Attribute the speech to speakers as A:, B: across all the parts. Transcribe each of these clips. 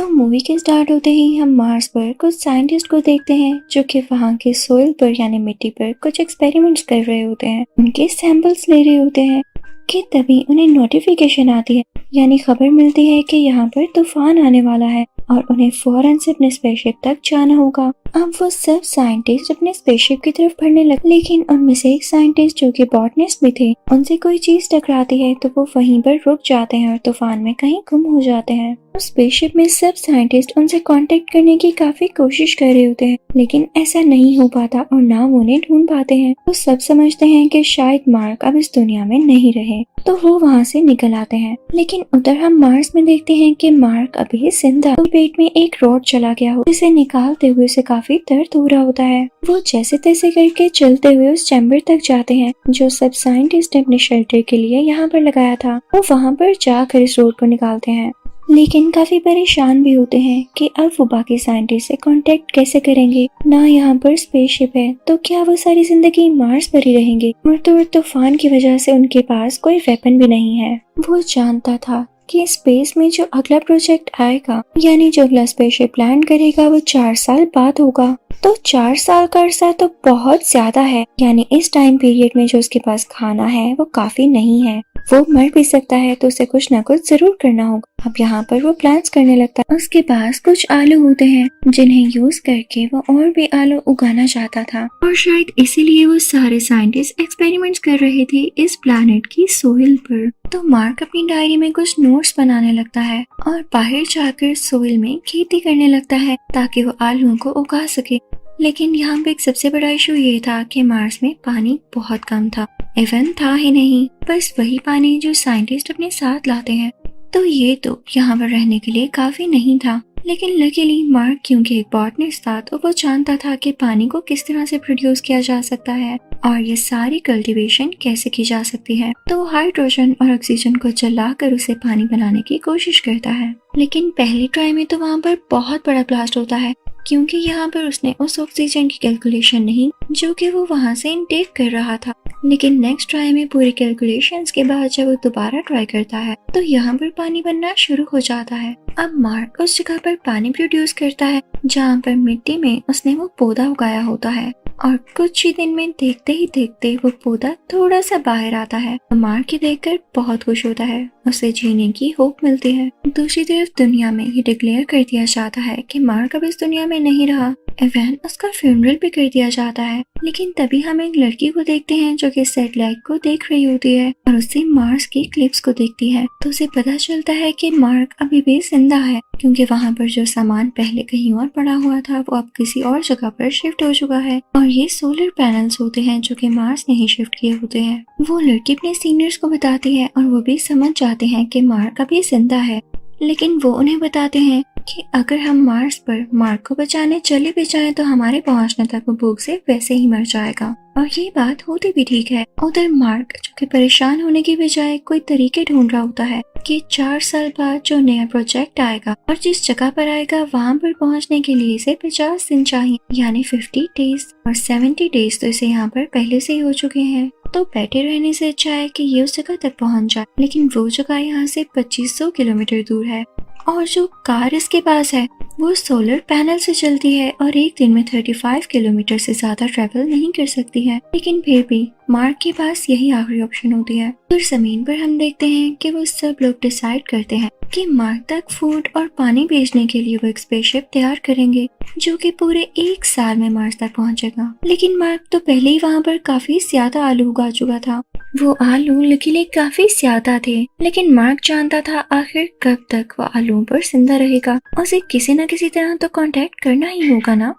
A: तो मूवी के स्टार्ट होते ही हम मार्स पर कुछ साइंटिस्ट को देखते हैं जो कि वहाँ के सोइल पर यानी मिट्टी पर कुछ एक्सपेरिमेंट्स कर रहे होते हैं, उनके सैंपल्स ले रहे होते हैं कि तभी उन्हें नोटिफिकेशन आती है यानी खबर मिलती है कि यहाँ पर तूफान आने वाला है और उन्हें फौरन से अपने स्पेसशिप तक जाना होगा। अब वो सब साइंटिस्ट अपने स्पेसशिप की तरफ बढ़ने लगे, लेकिन उनमें से एक साइंटिस्ट जो कि बॉटनिस्ट भी थे, उनसे कोई चीज टकराती है तो वो वहीं पर रुक जाते हैं और तूफान में कहीं गुम हो जाते हैं। स्पेसशिप में सब साइंटिस्ट उनसे कांटेक्ट करने की काफी कोशिश कर रहे होते हैं, लेकिन ऐसा नहीं हो पाता और ना वो उन्हें ढूंढ पाते हैं। तो सब समझते हैं कि शायद मार्क अब इस दुनिया में नहीं रहे, तो वो वहाँ से निकल आते हैं। लेकिन उधर हम मार्स में देखते हैं कि मार्क अभी जिंदा, तो पेट में एक रॉड चला गया हो, जिसे निकालते हुए उसे काफी दर्द हो रहा होता है। वो जैसे तैसे करके चलते हुए उस चैम्बर तक जाते हैं जो सब साइंटिस्ट ने अपने शेल्टर के लिए यहाँ पर लगाया था। वो वहाँ पर जाकर इस रॉड को निकालते हैं, लेकिन काफी परेशान भी होते हैं कि अब वो बाकी साइंटिस्ट से कांटेक्ट कैसे करेंगे। ना यहाँ पर स्पेसशिप है, तो क्या वो सारी जिंदगी मार्स पर ही रहेंगे। और तो तूफान की वजह से उनके पास कोई वेपन भी नहीं है। वो जानता था कि स्पेस में जो अगला प्रोजेक्ट आएगा यानी जो अगला स्पेसशिप लैंड करेगा वो 4 साल बाद होगा। तो 4 साल का अरसा तो बहुत ज्यादा है, यानी इस टाइम पीरियड में जो उसके पास खाना है वो काफी नहीं है। वो मर भी सकता है, तो उसे कुछ न कुछ जरूर करना होगा। अब यहाँ पर वो प्लान्स करने लगता है। उसके पास कुछ आलू होते हैं जिन्हें यूज करके वो और भी आलू उगाना चाहता था, और शायद इसीलिए वो सारे साइंटिस्ट एक्सपेरिमेंट्स कर रहे थे इस प्लैनेट की सोइल पर। तो मार्क अपनी डायरी में कुछ नोट्स बनाने लगता है और बाहर जाकर सोइल में खेती करने लगता है ताकि वो आलूओं को उगा सके। लेकिन यहाँ पे एक सबसे बड़ा इशू ये था कि मार्स में पानी बहुत कम था, इवन था ही नहीं, बस वही पानी जो साइंटिस्ट अपने साथ लाते हैं। तो ये तो यहाँ पर रहने के लिए काफी नहीं था। लेकिन लकीली मार्क क्योंकि एक बॉटनिस्ट था, तो वो जानता था कि पानी को किस तरह से प्रोड्यूस किया जा सकता है और ये सारी कल्टीवेशन कैसे की जा सकती है। तो वो हाइड्रोजन और ऑक्सीजन को जलाकर उसे पानी बनाने की कोशिश करता है। लेकिन पहली ट्राई में तो वहाँ पर बहुत बड़ा ब्लास्ट होता है, क्योंकि यहाँ पर उसने उस ऑक्सीजन की कैलकुलेशन नहीं जो कि वो वहाँ से इनटेक कर रहा था। लेकिन नेक्स्ट ट्राई में पूरी कैलकुलेशंस के बाद जब वो दोबारा ट्राई करता है तो यहाँ पर पानी बनना शुरू हो जाता है। अब मार्क उस जगह पर पानी प्रोड्यूस करता है जहाँ पर मिट्टी में उसने वो पौधा उगाया होता है, और कुछ ही दिन में देखते ही देखते वो पौधा थोड़ा सा बाहर आता है। मार्क ये देखकर बहुत खुश होता है, उसे जीने की होप मिलती है। दूसरी तरफ दुनिया में ये डिक्लेयर कर दिया जाता है कि मार्क अब इस दुनिया में नहीं रहा। इवन उसका फ्यूनरल भी कर दिया जाता है। लेकिन तभी हम एक लड़की को देखते हैं जो कि सैटेलाइट को देख रही होती है और उससे मार्स की क्लिप्स को देखती है। तो उसे पता चलता है कि मार्क अभी भी जिंदा है, क्योंकि वहाँ पर जो सामान पहले कहीं और पड़ा हुआ था वो अब किसी और जगह पर शिफ्ट हो चुका है। और ये सोलर पैनल्स होते हैं जो कि मार्स ने ही शिफ्ट किए होते हैं। वो लड़की अपने सीनियर्स को बताती है और वो भी समझ जाते हैं कि मार्क अभी जिंदा है। लेकिन वो उन्हें बताते हैं कि अगर हम मार्स पर मार्क को बचाने चले भी जाएं तो हमारे पहुंचने तक वो भूख से वैसे ही मर जाएगा। और ये बात होती भी ठीक है। उधर मार्क जो कि परेशान होने की बजाय कोई तरीके ढूंढ रहा होता है कि 4 साल बाद जो नया प्रोजेक्ट आएगा और जिस जगह पर आएगा वहाँ पर पहुँचने के लिए इसे 50 दिन चाहिए, यानी 50 डेज, और 70 डेज तो इसे यहाँ पर पहले से ही हो चुके हैं। तो बैठे रहने से अच्छा है कि ये उस जगह तक पहुँच जाए। लेकिन वो जगह यहाँ से 2500 किलोमीटर दूर है, और जो कार इसके पास है वो सोलर पैनल से चलती है और एक दिन में 35 किलोमीटर से ज्यादा ट्रेवल नहीं कर सकती है। लेकिन फिर भी मार्क के पास यही आखिरी ऑप्शन होती है। फिर जमीन पर हम देखते हैं कि वो सब लोग डिसाइड करते हैं कि मार्क तक फूड और पानी भेजने के लिए वो एक स्पेसशिप तैयार करेंगे जो कि पूरे 1 साल में मार्स तक पहुंचेगा। लेकिन मार्क तो पहले ही वहाँ पर काफी ज्यादा आलू उगा चुका था। वो आलू लकीली काफी ज्यादा थे, लेकिन मार्क जानता था आखिर कब तक वो आलूओं पर जिंदा रहेगा। उसे किसी न किसी तरह तो कांटेक्ट करना ही होगा ना।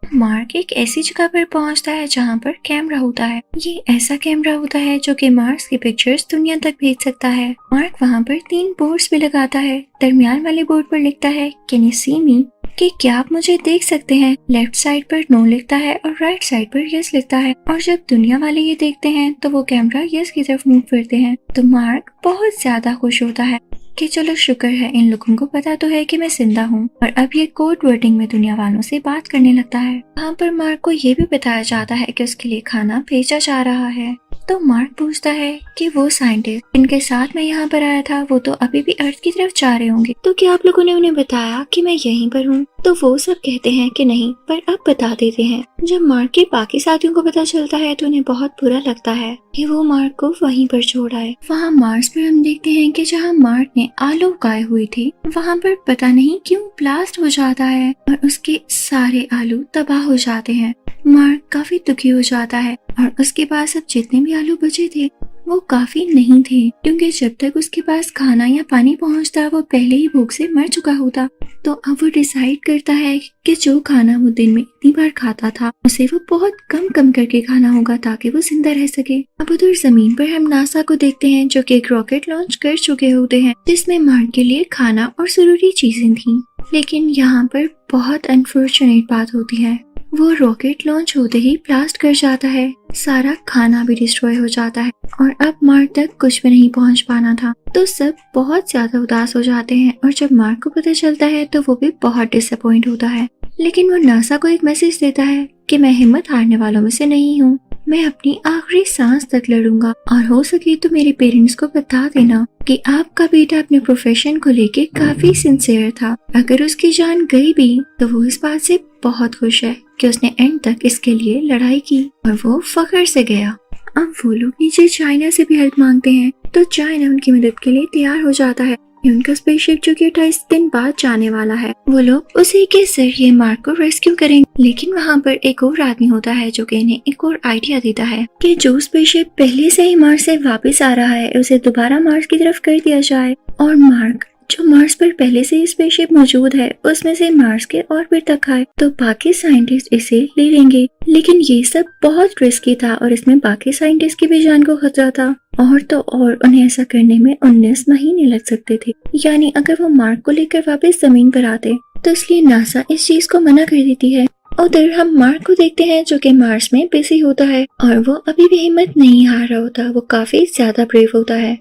A: मार्क एक ऐसी जगह पर पहुंचता है जहां पर कैमरा होता है। ये ऐसा कैमरा होता है जो कि मार्स की पिक्चर्स दुनिया तक भेज सकता है। मार्क वहां पर 3 बोर्ड्स भी लगाता है। दरमियान वाले बोर्ड पर लिखता है कैन यू सी मी, कि क्या आप मुझे देख सकते हैं। लेफ्ट साइड पर नो लिखता है और राइट साइड पर यस लिखता है। और जब दुनिया वाले ये देखते हैं तो वो कैमरा यस की तरफ मूव करते हैं। तो मार्क बहुत ज्यादा खुश होता है कि चलो शुक्र है इन लोगों को पता तो है कि मैं जिंदा हूँ। और अब ये कोड वर्डिंग में दुनिया वालों से बात करने लगता है। वहाँ पर मार्क को ये भी बताया जाता है कि उसके लिए खाना भेजा जा रहा है। तो मार्क पूछता है कि वो साइंटिस्ट इनके साथ मैं यहाँ पर आया था वो तो अभी भी अर्थ की तरफ जा रहे होंगे, तो क्या आप लोगों ने उन्हें बताया कि मैं यहीं पर हूँ? तो वो सब कहते हैं कि नहीं, पर अब बता देते हैं। जब मार्क के बाकी साथियों को पता चलता है तो उन्हें बहुत बुरा लगता है कि वो मार्क को वहीं पर छोड़ आए। वहाँ मार्स पर हम देखते हैं कि जहाँ मार्क ने आलू उगाए हुए थे वहाँ पर पता नहीं क्यों ब्लास्ट हो जाता है और उसके सारे आलू तबाह हो जाते हैं। मार्क काफी दुखी हो जाता है और उसके पास अब जितने भी आलू बचे थे वो काफी नहीं थे, क्योंकि जब तक उसके पास खाना या पानी पहुंचता वो पहले ही भूख से मर चुका होता। तो अब वो डिसाइड करता है कि जो खाना वो दिन में इतनी बार खाता था उसे वो बहुत कम करके खाना होगा ताकि वो जिंदा रह सके। अब उधर जमीन पर हम नासा को देखते हैं जो कि एक रॉकेट लॉन्च कर चुके होते हैं जिसमें मार्क के लिए खाना और जरूरी चीजें थी। लेकिन यहाँ पर बहुत अनफॉर्चुनेट बात होती है, वो रॉकेट लॉन्च होते ही ब्लास्ट कर जाता है, सारा खाना भी डिस्ट्रॉय हो जाता है और अब मार्क तक कुछ भी नहीं पहुंच पाना था। तो सब बहुत ज्यादा उदास हो जाते हैं और जब मार्क को पता चलता है तो वो भी बहुत डिसअपॉइंट होता है। लेकिन वो नासा को एक मैसेज देता है कि मैं हिम्मत हारने वालों में से नहीं हूँ, मैं अपनी आखिरी सांस तक लड़ूंगा और हो सके तो मेरे पेरेंट्स को बता देना कि आपका बेटा अपने प्रोफेशन को लेके काफी सिंसियर था। अगर उसकी जान गई भी तो वो इस बात से बहुत खुश है कि उसने एंड तक इसके लिए लड़ाई की और वो फख्र से गया। अब वो लोग नीचे चाइना से भी हेल्प मांगते हैं तो चाइना उनकी मदद के लिए तैयार हो जाता है। उनका स्पेसशिप जो कि 28 दिन बाद जाने वाला है, वो लोग उसी के जरिए मार्क को रेस्क्यू करेंगे। लेकिन वहाँ पर एक और आदमी होता है जो कि इन्हें एक और आइडिया देता है कि जो स्पेसशिप पहले से ही मार्स से वापस आ रहा है उसे दोबारा मार्स की तरफ कर दिया जाए और मार्क जो मार्स पर पहले से ही स्पेसशिप मौजूद है उसमें से मार्स के ऑर्बिट तक आए तो बाकी साइंटिस्ट इसे ले लेंगे। लेकिन ये सब बहुत रिस्की था और इसमें बाकी साइंटिस्ट की भी जान को खतरा था और तो और उन्हें ऐसा करने में 19 महीने लग सकते थे, यानी अगर वो मार्क को लेकर वापस जमीन पर आते तो इसलिए नासा इस चीज को मना कर देती है। उधर हम मार्क को देखते हैं जो कि मार्स में बिजी होता है और वो अभी भी हिम्मत नहीं हार रहा होता, वो काफी ज्यादा ब्रेव होता है।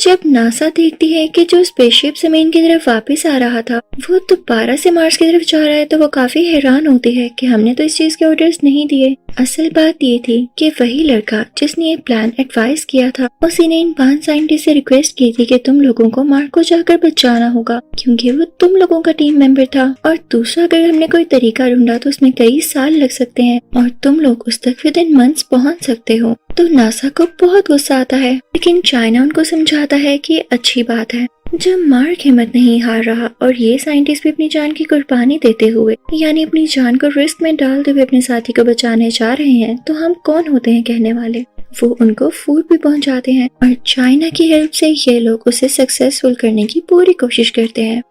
A: जब नासा देखती है कि जो स्पेसशिप जमीन की तरफ वापस आ रहा था वो दोबारा से मार्स की तरफ जा रहा है तो वो काफी हैरान होती है कि हमने तो इस चीज के ऑर्डर्स नहीं दिए। असल बात ये थी कि वही लड़का जिसने ये प्लान एडवाइस किया था उसी ने इन 5 साइंटिस्ट से रिक्वेस्ट की थी कि तुम लोगों को मार्क को जाकर बचाना होगा क्योंकि वो तुम लोगों का टीम मेंबर था और दूसरा अगर हमने कोई तरीका ढूंढा तो उसमें कई साल लग सकते हैं और तुम लोग उस तक विद इन मंथ्स पहुंच सकते हो। तो नासा को बहुत गुस्सा आता है लेकिन चाइना उनको समझाता है कि ये अच्छी बात है। जब मार्क हिम्मत नहीं हार रहा और ये साइंटिस्ट भी अपनी जान की कुर्बानी देते हुए यानी अपनी जान को रिस्क में डालते हुए अपने साथी को बचाने जा रहे हैं तो हम कौन होते हैं कहने वाले। वो उनको फूड भी पहुंचाते हैं और चाइना की हेल्प से ये लोग उसे सक्सेसफुल करने की पूरी कोशिश करते हैं।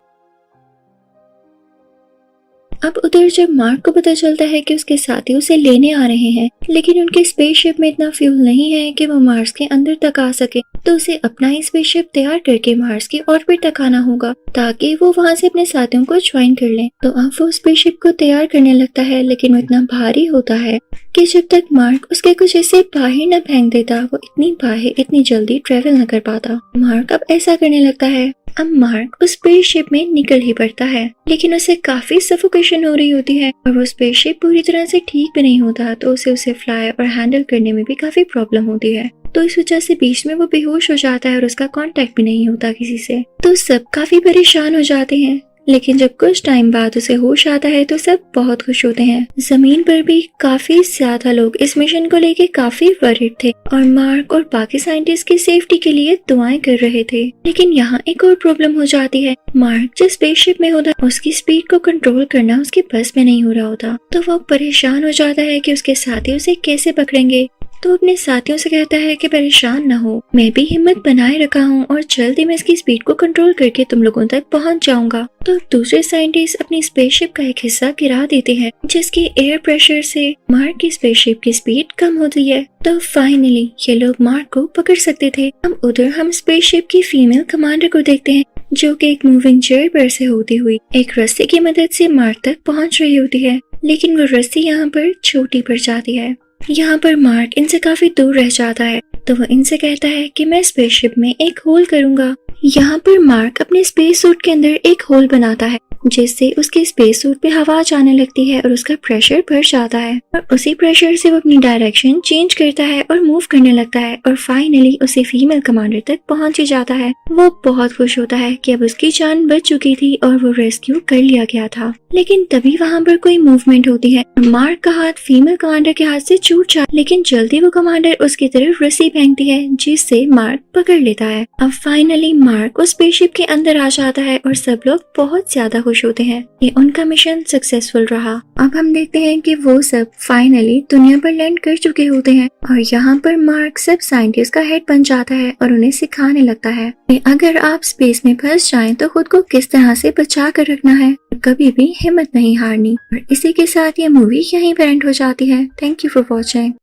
A: अब उधर जब मार्क को पता चलता है कि उसके साथी उसे लेने आ रहे हैं लेकिन उनके स्पेसशिप में इतना फ्यूल नहीं है कि वो मार्स के अंदर तक आ सके तो उसे अपना ही स्पेसशिप तैयार करके मार्स की ऑर्बिट तक आना होगा ताकि वो वहाँ से अपने साथियों को ज्वाइन कर लें। तो अब वो स्पेसशिप को तैयार करने लगता है लेकिन वो इतना भारी होता है कि जब तक मार्क उसके कुछ हिस्से बाहर न फेंक देता वो इतनी बाहर इतनी जल्दी ट्रेवल न कर पाता। मार्क अब ऐसा करने लगता है। अब मार्क उस स्पेसशिप में निकल ही पड़ता है लेकिन उसे काफी सफोकेशन हो रही होती है और वो स्पेसशिप पूरी तरह से ठीक भी नहीं होता तो उसे फ्लाई और हैंडल करने में भी काफी प्रॉब्लम होती है। तो इस वजह से बीच में वो बेहोश हो जाता है और उसका कांटेक्ट भी नहीं होता किसी से। तो सब काफी परेशान हो जाते हैं लेकिन जब कुछ टाइम बाद उसे होश आता है तो सब बहुत खुश होते हैं। जमीन पर भी काफी ज्यादा लोग इस मिशन को लेके काफी वरीड थे और मार्क और बाकी साइंटिस्ट की सेफ्टी के लिए दुआएं कर रहे थे। लेकिन यहाँ एक और प्रॉब्लम हो जाती है। मार्क जिस स्पेसशिप में होता है उसकी स्पीड को कंट्रोल करना उसके बस में नहीं हो रहा होता तो वो परेशान हो जाता है कि उसके साथी उसे कैसे पकड़ेंगे। तो अपने साथियों से कहता है कि परेशान न हो, मैं भी हिम्मत बनाए रखा हूँ और जल्दी मैं इसकी स्पीड को कंट्रोल करके तुम लोगों तक पहुँच जाऊंगा। तो दूसरे साइंटिस्ट अपनी स्पेसशिप का एक हिस्सा गिरा देते हैं जिसके एयर प्रेशर से मार्क की स्पेसशिप की स्पीड कम होती है। तो फाइनली ये लोग मार्क को पकड़ सकते थे। अब उधर हम स्पेसशिप की फीमेल कमांडर को देखते हैं जो कि एक मूविंग चेयर पर से होती हुई एक रस्सी की मदद से मार्क तक पहुँच रही होती है लेकिन वो रस्सी यहाँ पर छोटी पड़ जाती है। यहाँ पर मार्क इनसे काफी दूर रह जाता है तो वो इनसे कहता है कि मैं स्पेसशिप में एक होल करूंगा यहाँ पर मार्क अपने स्पेस सूट के अंदर एक होल बनाता है जिससे उसके स्पेस सूट पे हवा जाने लगती है और उसका प्रेशर बढ़ जाता है और उसी प्रेशर से वो अपनी डायरेक्शन चेंज करता है और मूव करने लगता है और फाइनली उसे फीमेल कमांडर तक पहुंच ही जाता है। वो बहुत खुश होता है कि अब उसकी जान बच चुकी थी और वो रेस्क्यू कर लिया गया था। लेकिन तभी वहाँ पर कोई मूवमेंट होती है। मार्क का हाथ फीमेल कमांडर के हाथ से छूट जाता है लेकिन जल्दी वो कमांडर उसकी तरफ रस्सी फेंकती है जिससे मार्क पकड़ लेता है। अब फाइनली मार्क उस स्पेसशिप के अंदर आ जाता है और सब लोग बहुत ज्यादा खुश होते हैं कि उनका मिशन सक्सेसफुल रहा। अब हम देखते हैं कि वो सब फाइनली दुनिया पर लैंड कर चुके होते हैं और यहाँ पर मार्क सब साइंटिस्ट का हेड बन जाता है और उन्हें सिखाने लगता है कि अगर आप स्पेस में फंस जाएं तो खुद को किस तरह से बचा कर रखना है, कभी भी हिम्मत नहीं हारनी। और इसी के साथ ये मूवी यहीं पर एंड हो जाती है। Thank you for watching.